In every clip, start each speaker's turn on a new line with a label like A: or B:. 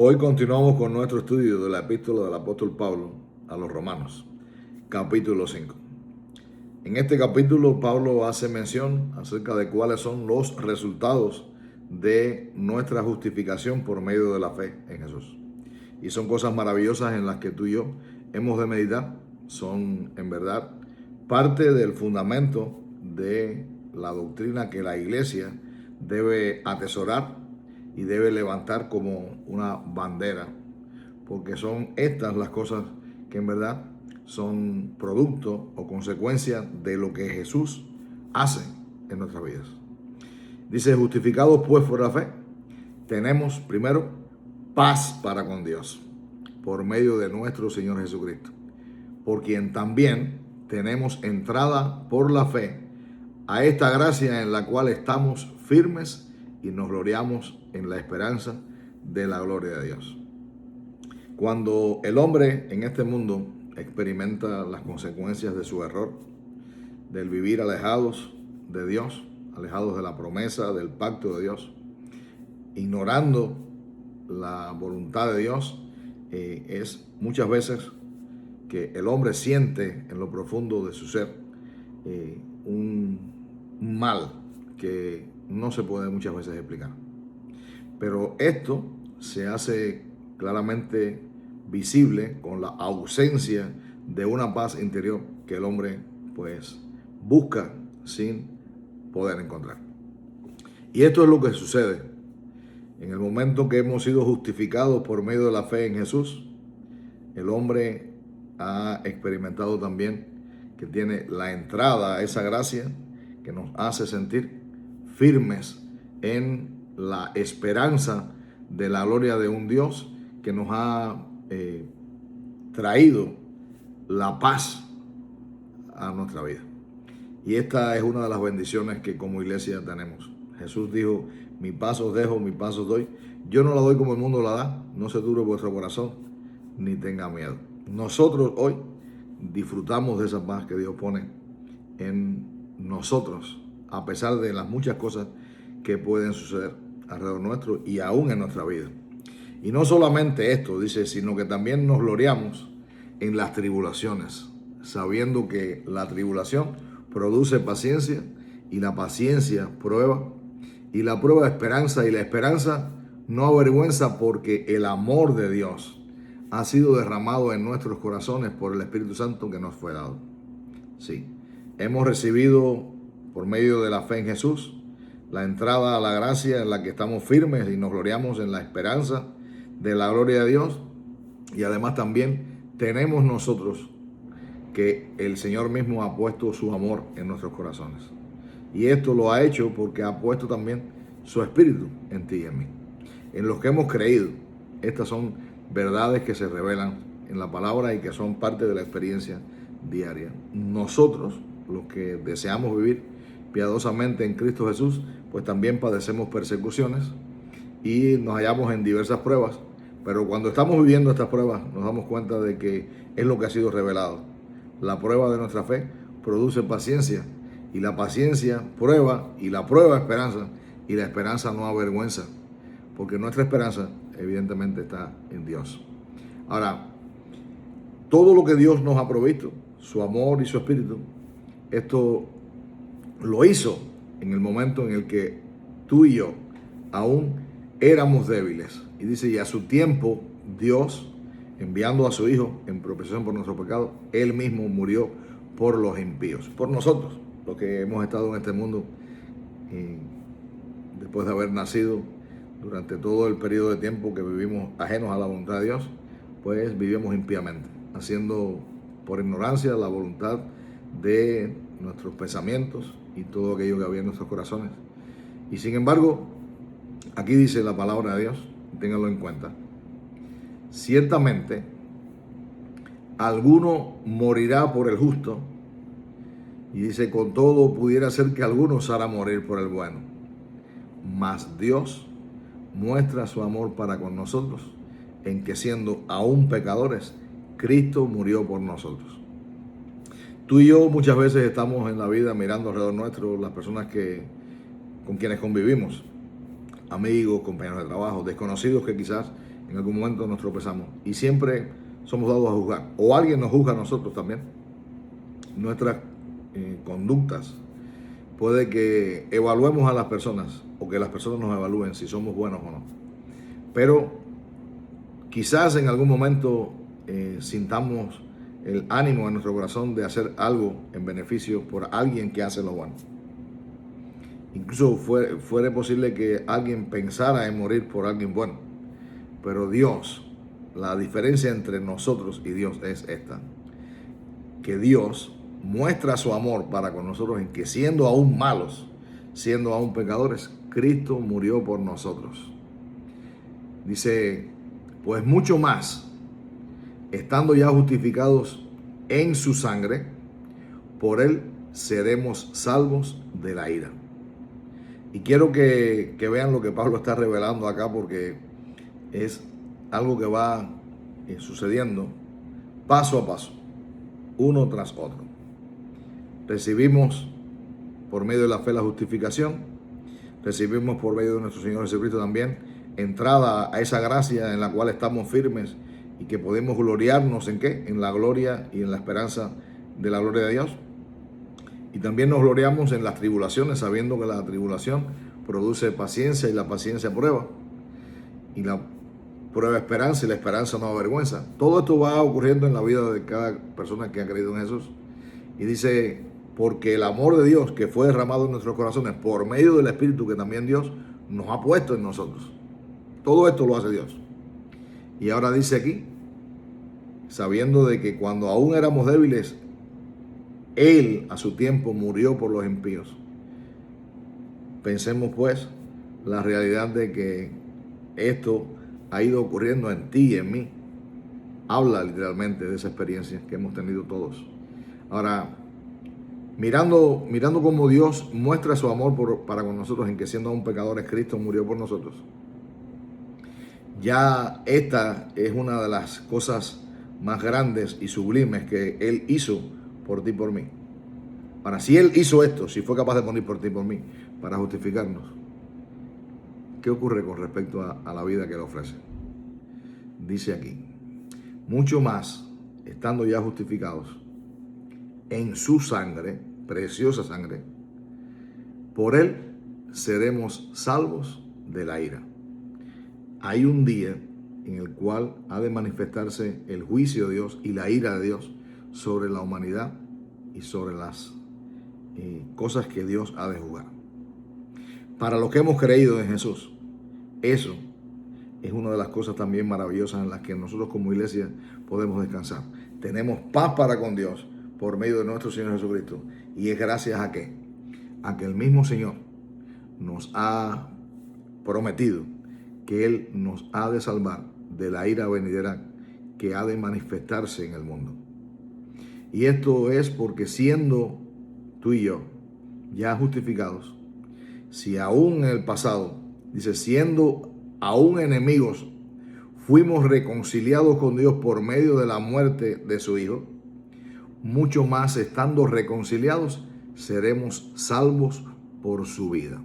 A: Hoy continuamos con nuestro estudio de la epístola del apóstol Pablo a los Romanos, capítulo 5. En este capítulo Pablo hace mención acerca de cuáles son los resultados de nuestra justificación por medio de la fe en Jesús. Y son cosas maravillosas en las que tú y yo hemos de meditar. Son en verdad parte del fundamento de la doctrina que la iglesia debe atesorar y debe levantar como una bandera, porque son estas las cosas que en verdad son producto o consecuencia de lo que Jesús hace en nuestras vidas. Dice, justificados pues por la fe, tenemos primero paz para con Dios, por medio de nuestro Señor Jesucristo, por quien también tenemos entrada por la fe a esta gracia en la cual estamos firmes y nos gloriamos en la esperanza de la gloria de Dios. Cuando el hombre en este mundo experimenta las consecuencias de su error, del vivir alejados de Dios, alejados de la promesa, del pacto de Dios, ignorando la voluntad de Dios, es muchas veces que el hombre siente en lo profundo de su ser un mal que no se puede muchas veces explicar. Pero esto se hace claramente visible con la ausencia de una paz interior que el hombre pues busca sin poder encontrar. Y esto es lo que sucede en el momento que hemos sido justificados por medio de la fe en Jesús. El hombre ha experimentado también que tiene la entrada a esa gracia que nos hace sentir firmes en la esperanza de la gloria de un Dios que nos ha traído la paz a nuestra vida. Y esta es una de las bendiciones que como iglesia tenemos. Jesús dijo, mi paz os dejo, mi paz os doy. Yo no la doy como el mundo la da, no se turbe vuestro corazón, ni tenga miedo. Nosotros hoy disfrutamos de esa paz que Dios pone en nosotros, a pesar de las muchas cosas que pueden suceder alrededor nuestro y aún en nuestra vida. Y no solamente esto, dice, sino que también nos gloriamos en las tribulaciones, sabiendo que la tribulación produce paciencia y la paciencia prueba y la prueba esperanza y la esperanza no avergüenza porque el amor de Dios ha sido derramado en nuestros corazones por el Espíritu Santo que nos fue dado. Sí, hemos recibido por medio de la fe en Jesús la entrada a la gracia en la que estamos firmes y nos gloriamos en la esperanza de la gloria de Dios. Y además también tenemos nosotros que el Señor mismo ha puesto su amor en nuestros corazones. Y esto lo ha hecho porque ha puesto también su Espíritu en ti y en mí. En los que hemos creído, estas son verdades que se revelan en la palabra y que son parte de la experiencia diaria. Nosotros, los que deseamos vivir piadosamente en Cristo Jesús, pues también padecemos persecuciones y nos hallamos en diversas pruebas, pero cuando estamos viviendo estas pruebas nos damos cuenta de que es lo que ha sido revelado. La prueba de nuestra fe produce paciencia y la paciencia prueba y la prueba esperanza y la esperanza no avergüenza, porque nuestra esperanza evidentemente está en Dios. Ahora, todo lo que Dios nos ha provisto, su amor y su espíritu, esto lo hizo en el momento en el que tú y yo aún éramos débiles. Y dice, y a su tiempo Dios, enviando a su Hijo en propiciación por nuestro pecado, Él mismo murió por los impíos, por nosotros, los que hemos estado en este mundo después de haber nacido durante todo el periodo de tiempo que vivimos ajenos a la voluntad de Dios, pues vivimos impíamente, haciendo por ignorancia la voluntad de nuestros pensamientos y todo aquello que había en nuestros corazones. Y sin embargo, aquí dice la palabra de Dios, ténganlo en cuenta, ciertamente alguno morirá por el justo, y dice, con todo pudiera ser que alguno osara morir por el bueno, mas Dios muestra su amor para con nosotros en que siendo aún pecadores, Cristo murió por nosotros. Tú y yo muchas veces estamos en la vida mirando alrededor nuestro las personas con quienes convivimos, amigos, compañeros de trabajo, desconocidos que quizás en algún momento nos tropezamos y siempre somos dados a juzgar. O alguien nos juzga a nosotros también. Nuestras conductas. Puede que evaluemos a las personas o que las personas nos evalúen si somos buenos o no. Pero quizás en algún momento sintamos el ánimo en nuestro corazón de hacer algo en beneficio por alguien que hace lo bueno. Incluso fuera posible que alguien pensara en morir por alguien bueno. Pero Dios, la diferencia entre nosotros y Dios es esta. Que Dios muestra su amor para con nosotros en que siendo aún malos, siendo aún pecadores, Cristo murió por nosotros. Dice, pues mucho más, estando ya justificados en su sangre, por él seremos salvos de la ira. Y quiero que vean lo que Pablo está revelando acá, porque es algo que va sucediendo paso a paso, uno tras otro. Recibimos por medio de la fe la justificación, recibimos por medio de nuestro Señor Jesucristo también entrada a esa gracia en la cual estamos firmes y que podemos gloriarnos ¿en qué? En la gloria y en la esperanza de la gloria de Dios. Y también nos gloriamos en las tribulaciones, sabiendo que la tribulación produce paciencia y la paciencia prueba. Y la prueba esperanza y la esperanza no avergüenza. Todo esto va ocurriendo en la vida de cada persona que ha creído en Jesús. Y dice, porque el amor de Dios que fue derramado en nuestros corazones por medio del Espíritu que también Dios nos ha puesto en nosotros. Todo esto lo hace Dios. Y ahora dice aquí, sabiendo de que cuando aún éramos débiles, Él a su tiempo murió por los impíos. Pensemos pues la realidad de que esto ha ido ocurriendo en ti y en mí. Habla literalmente de esa experiencia que hemos tenido todos. Ahora, mirando cómo Dios muestra su amor para con nosotros en que siendo aún pecadores, Cristo murió por nosotros. Ya esta es una de las cosas más grandes y sublimes que Él hizo por ti y por mí. Ahora, si Él hizo esto, si fue capaz de morir por ti y por mí, para justificarnos, ¿qué ocurre con respecto a la vida que Él ofrece? Dice aquí, mucho más, estando ya justificados en su sangre, preciosa sangre, por Él seremos salvos de la ira. Hay un día en el cual ha de manifestarse el juicio de Dios y la ira de Dios sobre la humanidad y sobre las cosas que Dios ha de juzgar. Para los que hemos creído en Jesús, eso es una de las cosas también maravillosas en las que nosotros como iglesia podemos descansar. Tenemos paz para con Dios por medio de nuestro Señor Jesucristo. ¿Y es gracias a qué? A que el mismo Señor nos ha prometido que Él nos ha de salvar de la ira venidera que ha de manifestarse en el mundo. Y esto es porque siendo tú y yo ya justificados, si aún en el pasado, dice, siendo aún enemigos, fuimos reconciliados con Dios por medio de la muerte de su Hijo, mucho más estando reconciliados, seremos salvos por su vida.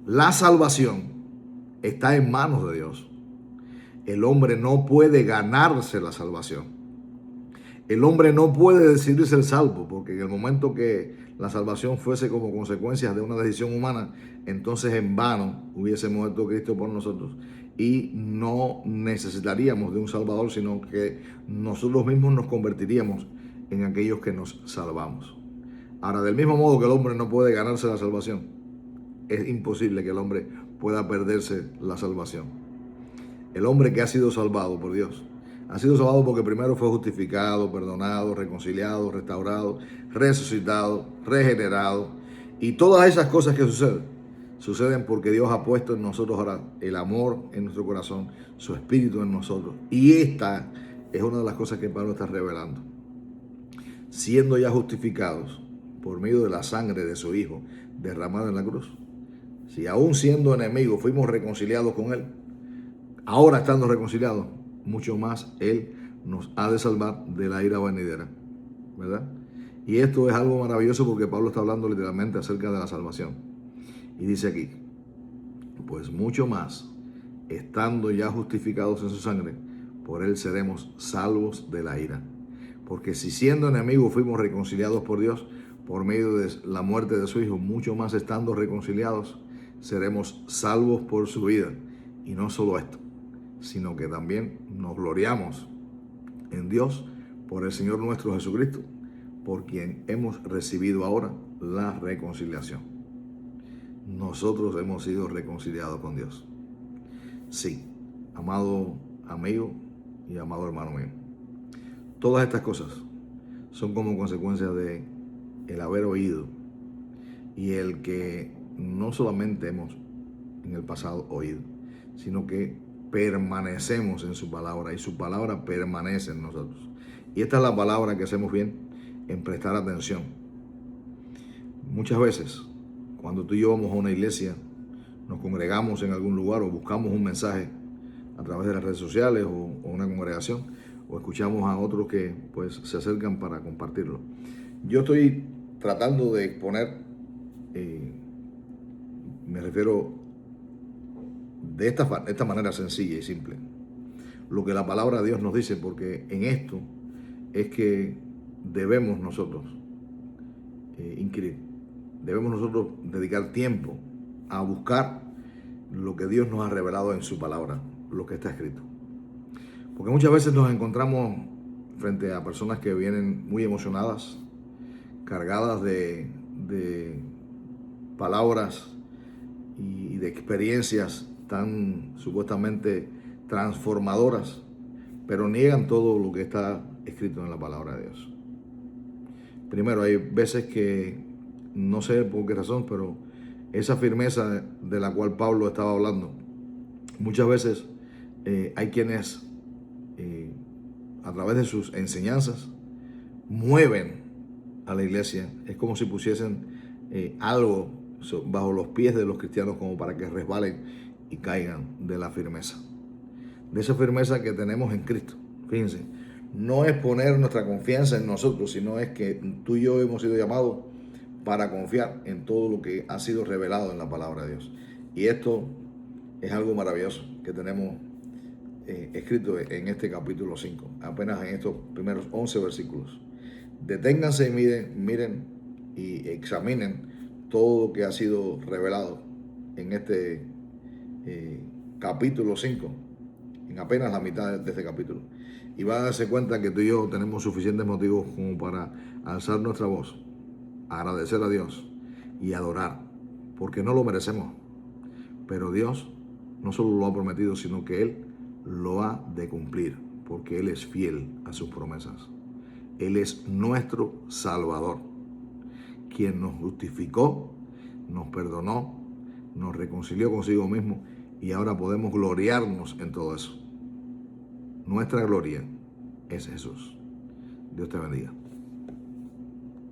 A: La salvación está en manos de Dios. El hombre no puede ganarse la salvación. El hombre no puede decidir ser salvo, porque en el momento que la salvación fuese como consecuencia de una decisión humana, entonces en vano hubiese muerto Cristo por nosotros y no necesitaríamos de un Salvador, sino que nosotros mismos nos convertiríamos en aquellos que nos salvamos. Ahora, del mismo modo que el hombre no puede ganarse la salvación, es imposible que el hombre pueda perderse la salvación. El hombre que ha sido salvado por Dios, ha sido salvado porque primero fue justificado, perdonado, reconciliado, restaurado, resucitado, regenerado. Y todas esas cosas que suceden porque Dios ha puesto en nosotros ahora el amor en nuestro corazón, su espíritu en nosotros. Y esta es una de las cosas que Pablo está revelando. Siendo ya justificados por medio de la sangre de su Hijo derramada en la cruz. Si aún siendo enemigos fuimos reconciliados con Él, ahora estando reconciliados, mucho más Él nos ha de salvar de la ira venidera, ¿verdad? Y esto es algo maravilloso porque Pablo está hablando literalmente acerca de la salvación. Y dice aquí, pues mucho más, estando ya justificados en su sangre, por él seremos salvos de la ira. Porque si siendo enemigos fuimos reconciliados por Dios por medio de la muerte de su Hijo, mucho más estando reconciliados, seremos salvos por su vida. Y no solo esto, sino que también nos gloriamos en Dios por el Señor nuestro Jesucristo, por quien hemos recibido ahora la reconciliación. Nosotros hemos sido reconciliados con Dios. Sí, amado amigo y amado hermano mío, todas estas cosas son como consecuencia de el haber oído y el que no solamente hemos en el pasado oído, sino que permanecemos en su palabra y su palabra permanece en nosotros. Y esta es la palabra que hacemos bien en prestar atención. Muchas veces, cuando tú y yo vamos a una iglesia, nos congregamos en algún lugar o buscamos un mensaje a través de las redes sociales o una congregación, o escuchamos a otros que pues se acercan para compartirlo. Yo estoy tratando de exponer, me refiero de esta manera sencilla y simple, lo que la palabra de Dios nos dice, porque en esto es que debemos nosotros inquirir, debemos nosotros dedicar tiempo a buscar lo que Dios nos ha revelado en su palabra, lo que está escrito. Porque muchas veces nos encontramos frente a personas que vienen muy emocionadas, cargadas de palabras y de experiencias tan supuestamente transformadoras, pero niegan todo lo que está escrito en la palabra de Dios. Primero, hay veces que, no sé por qué razón, pero esa firmeza de la cual Pablo estaba hablando, muchas veces hay quienes a través de sus enseñanzas mueven a la iglesia. Es como si pusiesen algo bajo los pies de los cristianos como para que resbalen y caigan de la firmeza. De esa firmeza que tenemos en Cristo. Fíjense, no es poner nuestra confianza en nosotros, sino es que tú y yo hemos sido llamados para confiar en todo lo que ha sido revelado en la palabra de Dios. Y esto es algo maravilloso que tenemos escrito en este capítulo 5, apenas en estos primeros 11 versículos. Deténganse y miren y examinen todo lo que ha sido revelado en este capítulo 5, en apenas la mitad de este capítulo. Y van a darse cuenta que tú y yo tenemos suficientes motivos como para alzar nuestra voz, agradecer a Dios y adorar, porque no lo merecemos. Pero Dios no solo lo ha prometido, sino que Él lo ha de cumplir, porque Él es fiel a sus promesas. Él es nuestro Salvador, quien nos justificó, nos perdonó, nos reconcilió consigo mismo y ahora podemos gloriarnos en todo eso. Nuestra gloria es Jesús. Dios te bendiga.